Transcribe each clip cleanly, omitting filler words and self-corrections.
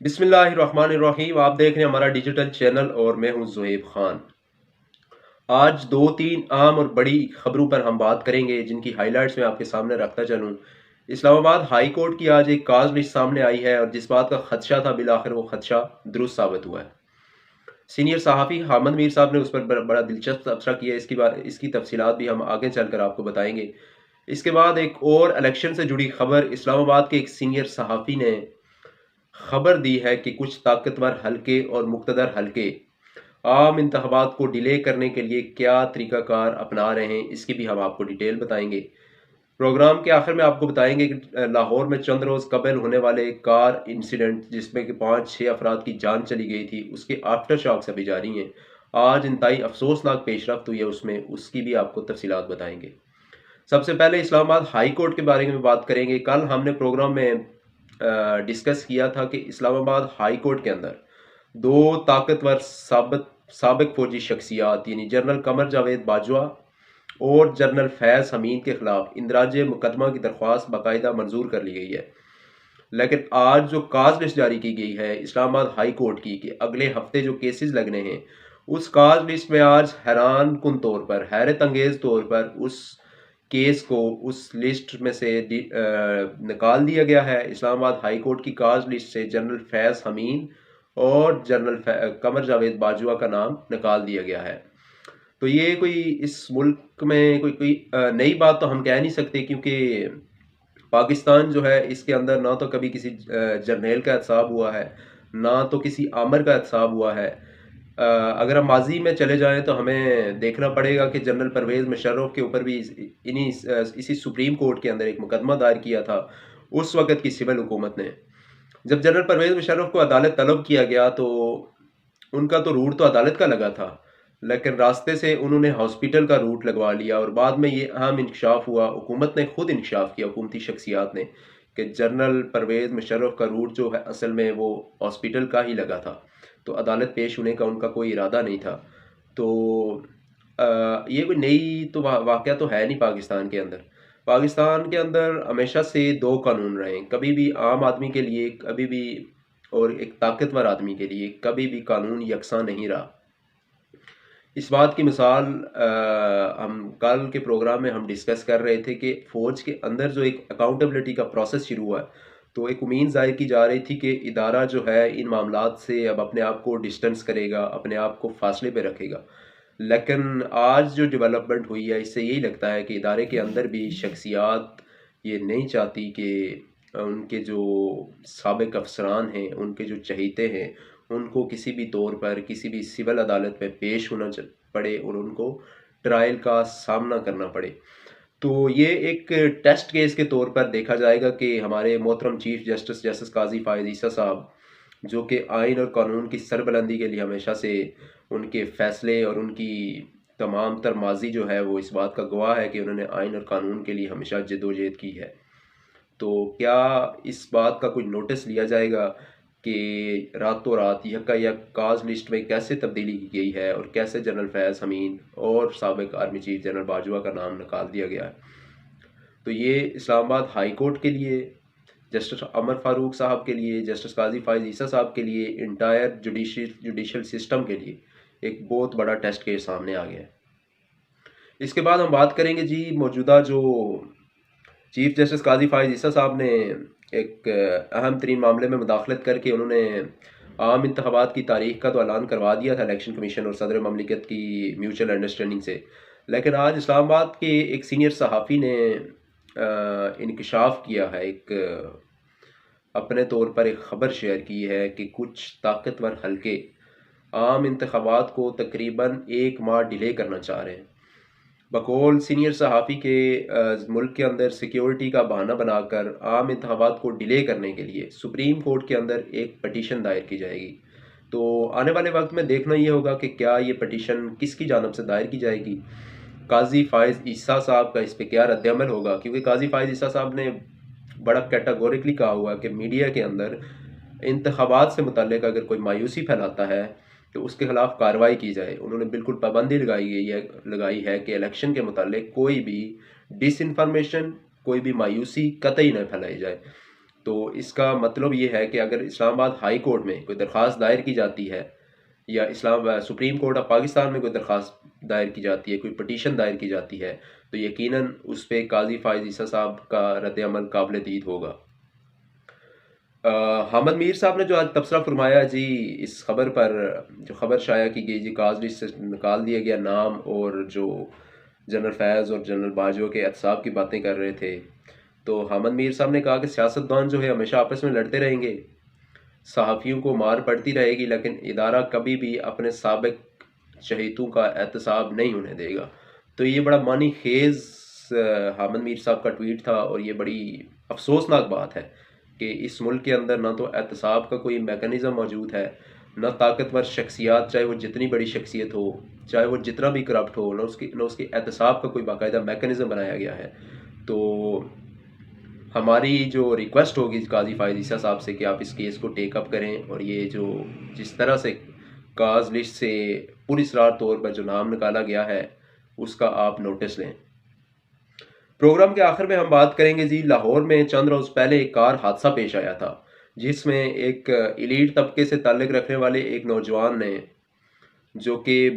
बिस्मिल्लाहिर्रहमानिर्रहीम। आप देख रहे हैं हमारा डिजिटल चैनल और मैं हूं ज़ुहैब खान। आज दो तीन आम और बड़ी खबरों पर हम बात करेंगे जिनकी हाइलाइट्स मैं आपके सामने रखता चलूं। इस्लामाबाद हाई कोर्ट की आज एक काज लिस्ट सामने आई है और जिस बात का खदशा था बिल आखिर वो खदशा दुरुस्त साबित हुआ है। सीनियर सहाफ़ी हामिद मीर साहब ने उस पर बड़ा दिलचस्प तबसरा किया। इसकी तफसीलात भी हम आगे चलकर आपको बताएंगे। इसके बाद एक और इलेक्शन से जुड़ी खबर, इस्लामाबाद के एक सीनियर सहाफ़ी ने खबर दी है कि कुछ ताकतवर हलके और मुक़्तदर हलके आम इंतखाबात को डिले करने के लिए क्या तरीक़ाकार अपना रहे हैं, इसकी भी हम आपको डिटेल बताएंगे। प्रोग्राम के आखिर में आपको बताएंगे कि लाहौर में चंद रोज़ कबल होने वाले कार इंसिडेंट जिसमें कि 5-6 अफराद की जान चली गई थी, उसके आफ्टर शॉक्स अभी जारी हैं। आज इंतहाई अफसोसनाक पेशरफ्त हुई है उसमें, उसकी भी आपको तफसीलात बताएंगे। सबसे पहले इस्लामाबाद हाई कोर्ट के बारे में बात करेंगे। कल हमने प्रोग्राम में डिस्कस किया था कि इस्लामाबाद हाई कोर्ट के अंदर दो ताकतवर साबिक फौजी शख्सियात यानी जनरल कमर जावेद बाजवा और जनरल फैज़ हमीद के खिलाफ इंदराज मुकदमा की दरख्वास्त बाकायदा मंजूर कर ली गई है। लेकिन आज जो काज लिस्ट जारी की गई है इस्लामाबाद हाई कोर्ट की कि अगले हफ्ते जो केसेस लगने हैं, उस काज लिस्ट में आज हैरान कुन तौर पर, हैरत अंगेज तौर पर उस केस को उस लिस्ट में से निकाल दिया गया है। इस्लामाबाद हाई कोर्ट की काज लिस्ट से जनरल फैज़ हमीद और जनरल कमर जावेद बाजवा का नाम निकाल दिया गया है। तो ये कोई इस मुल्क में कोई नई बात तो हम कह नहीं सकते, क्योंकि पाकिस्तान जो है इसके अंदर ना तो कभी किसी जर्नेल का एहतसाब हुआ है, ना तो किसी आमर का एहतसाब हुआ है। अगर हम माजी में चले जाएं तो हमें देखना पड़ेगा कि जनरल परवेज़ मुशर्रफ के ऊपर भी इसी सुप्रीम कोर्ट के अंदर एक मुकदमा दायर किया था उस वक़्त की सिविल हुकूमत ने। जब जनरल परवेज़ मुशर्रफ को अदालत तलब किया गया तो उनका तो रूट तो अदालत का लगा था, लेकिन रास्ते से उन्होंने हॉस्पिटल का रूट लगवा लिया और बाद में ये अहम इंकशाफ हुआ, हुकूमत ने खुद इंकशाफ किया, हुकूमती शख्सियात ने, कि जनरल परवेज़ मुशर्रफ का रूट जो है असल में वो हॉस्पिटल का ही लगा था, तो अदालत पेश होने का उनका कोई इरादा नहीं था। तो ये कोई नई तो वाक़या तो है नहीं पाकिस्तान के अंदर। पाकिस्तान के अंदर हमेशा से दो कानून रहे हैं, कभी भी आम आदमी के लिए कभी भी और एक ताकतवर आदमी के लिए कभी भी कानून यकसा नहीं रहा। इस बात की मिसाल हम कल के प्रोग्राम में हम डिस्कस कर रहे थे कि फ़ौज के अंदर जो एक अकाउंटेबिलिटी का प्रोसेस शुरू हुआ है, तो एक उम्मीद ज़ाहिर की जा रही थी कि इदारा जो है इन मामलात से अब अपने आप को डिस्टेंस करेगा, अपने आप को फासले पे रखेगा। लेकिन आज जो डेवलपमेंट हुई है इससे यही लगता है कि इदारे के अंदर भी शख्सियात ये नहीं चाहती कि उनके जो साबिक अफसरान हैं, उनके जो चहीते हैं, उनको किसी भी तौर पर किसी भी सिविल अदालत में पेश होना पड़े और उनको ट्रायल का सामना करना पड़े। तो ये एक टेस्ट केस के तौर पर देखा जाएगा कि हमारे मोहतरम चीफ जस्टिस जस्टिस काजी फ़ायज़ ईसा साहब, जो कि आइन और कानून की सरबुलंदी के लिए हमेशा से उनके फ़ैसले और उनकी तमाम तर माजी जो है वो इस बात का गवाह है कि उन्होंने आइन और कानून के लिए हमेशा जद्दोजहद की है। तो क्या इस बात का कोई नोटिस लिया जाएगा कि रातों रात यकायक काज लिस्ट में कैसे तब्दीली की गई है और कैसे जनरल फैज़ हमीद और साबिक आर्मी चीफ जनरल बाजवा का नाम निकाल दिया गया है। तो ये इस्लामाबाद हाई कोर्ट के लिए, जस्टिस अमर फारूक साहब के लिए, जस्टिस काजी फ़ायज़ ईसा साहब के लिए, इंटायर जुडिशल सिस्टम के लिए एक बहुत बड़ा टेस्ट केस सामने आ गया है। इसके बाद हम बात करेंगे जी, मौजूदा जो चीफ जस्टिस काजी फ़ायज़ ईसा साहब ने एक अहम तरीन मामले में मुदाखलत करके उन्होंने आम इंतखाबात की तारीख का तो ऐलान करवा दिया था इलेक्शन कमीशन और सदर ममलिकत की म्यूचुअल अंडरस्टैंडिंग से। लेकिन आज इस्लामाबाद के एक सीनियर सहाफ़ी ने इंकशाफ किया है, एक अपने तौर पर एक ख़बर शेयर की है कि कुछ ताकतवर हलके आम इंतखाबात को तकरीबन 1 माह डिले करना चाह रहे हैं। बकौल सीनियर सहाफ़ी के मुल्क के अंदर सिक्योरिटी का बहाना बनाकर आम इंतखाबात को डिले करने के लिए सुप्रीम कोर्ट के अंदर एक पटिशन दायर की जाएगी। तो आने वाले वक्त में देखना ये होगा कि क्या ये पटिशन किसकी जानब से दायर की जाएगी। काजी फ़ायज़ ईसा साहब का इस पर क्या रद्दअमल होगा, क्योंकि काजी फ़ायज़ ईसा साहब ने बड़ा कैटेगोरिकली कहा हुआ कि मीडिया के अंदर इंतखाबात से मुतल्लिक अगर कोई मायूसी फैलाता है तो उसके खिलाफ कार्रवाई की जाए। उन्होंने बिल्कुल पाबंदी लगाई है कि इलेक्शन के मुतालिक कोई भी डिसइंफॉर्मेशन, कोई भी मायूसी कतई न फैलाई जाए। تو اس کا مطلب یہ ہے کہ اگر اسلام آباد ہائی کورٹ میں کوئی درخواست دائر کی جاتی ہے یا سپریم کورٹ آف پاکستان میں کوئی درخواست دائر کی جاتی ہے، کوئی پٹیشن دائر کی جاتی ہے، تو یقیناً اس پہ قاضی فائز عیسیٰ صاحب کا رد عمل قابل دید ہوگا۔ حامد میر صاحب نے جو آج تبصرہ فرمایا جی اس خبر پر، جو خبر شائع کی گئی جی کاز لسٹ سے نکال دیا گیا نام، اور جو جنرل فیض اور جنرل باجوہ کے احتساب کی باتیں کر رہے تھے، تو حامد میر صاحب نے کہا کہ سیاستدان جو ہے ہمیشہ آپس میں لڑتے رہیں گے، صحافیوں کو مار پڑتی رہے گی، لیکن ادارہ کبھی بھی اپنے سابق شہیدوں کا احتساب نہیں ہونے دے گا۔ تو یہ بڑا معنی خیز حامد میر صاحب کا ٹویٹ تھا، اور یہ بڑی افسوسناک بات ہے کہ اس ملک کے اندر نہ تو احتساب کا کوئی میکانزم موجود ہے، نہ طاقتور شخصیات، چاہے وہ جتنی بڑی شخصیت ہو، چاہے وہ جتنا بھی کرپٹ ہو، نہ اس کی احتساب کا کوئی باقاعدہ میکانزم بنایا گیا ہے۔ تو ہماری جو ریکویسٹ ہوگی قاضی فائز عیسیٰ صاحب سے کہ آپ اس کیس کو ٹیک اپ کریں، اور یہ جو جس طرح سے کاز لسٹ سے پراسرار طور پر جو نام نکالا گیا ہے اس کا آپ نوٹس لیں۔ پروگرام کے آخر میں ہم بات کریں گے جی لاہور میں چند روز پہلے ایک کار حادثہ پیش آیا تھا، جس میں ایک ایلیٹ طبقے سے تعلق رکھنے والے ایک نوجوان نے، جو کہ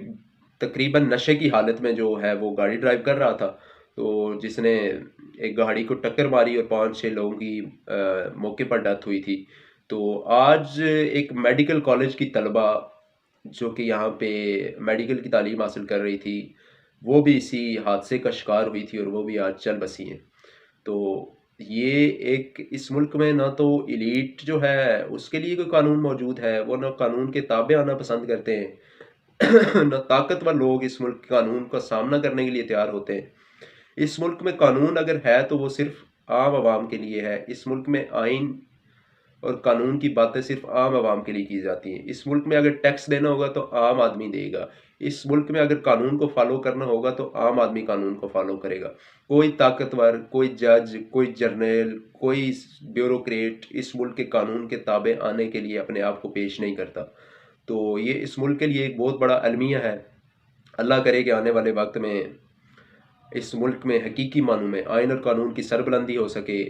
تقریباً نشے کی حالت میں جو ہے وہ گاڑی ڈرائیو کر رہا تھا، تو جس نے ایک گاڑی کو ٹکر ماری اور 5-6 لوگوں کی موقع پر ڈیتھ ہوئی تھی۔ تو آج ایک میڈیکل کالج کی طلبہ جو کہ یہاں پہ میڈیکل کی تعلیم حاصل کر رہی تھی، وہ بھی اسی حادثے کا شکار ہوئی تھی، اور وہ بھی آج چل بسی ہیں۔ تو یہ ایک اس ملک میں نہ تو ایلیٹ جو ہے اس کے لیے کوئی قانون موجود ہے، وہ نہ قانون کے تابع آنا پسند کرتے ہیں، نہ طاقتور لوگ اس ملک کے قانون کا سامنا کرنے کے لیے تیار ہوتے ہیں۔ اس ملک میں قانون اگر ہے تو وہ صرف عام عوام کے لیے ہے۔ اس ملک میں آئین اور قانون کی باتیں صرف عام عوام کے لیے کی جاتی ہیں۔ اس ملک میں اگر ٹیکس دینا ہوگا تو عام آدمی دے گا۔ اس ملک میں اگر قانون کو فالو کرنا ہوگا تو عام آدمی قانون کو فالو کرے گا۔ کوئی طاقتور، کوئی جج، کوئی جرنیل، کوئی بیوروکریٹ اس ملک کے قانون کے تابع آنے کے لیے اپنے آپ کو پیش نہیں کرتا۔ تو یہ اس ملک کے لیے ایک بہت بڑا المیہ ہے۔ اللہ کرے کہ آنے والے وقت میں اس ملک میں حقیقی معنوں میں آئین اور قانون کی سربلندی ہو سکے۔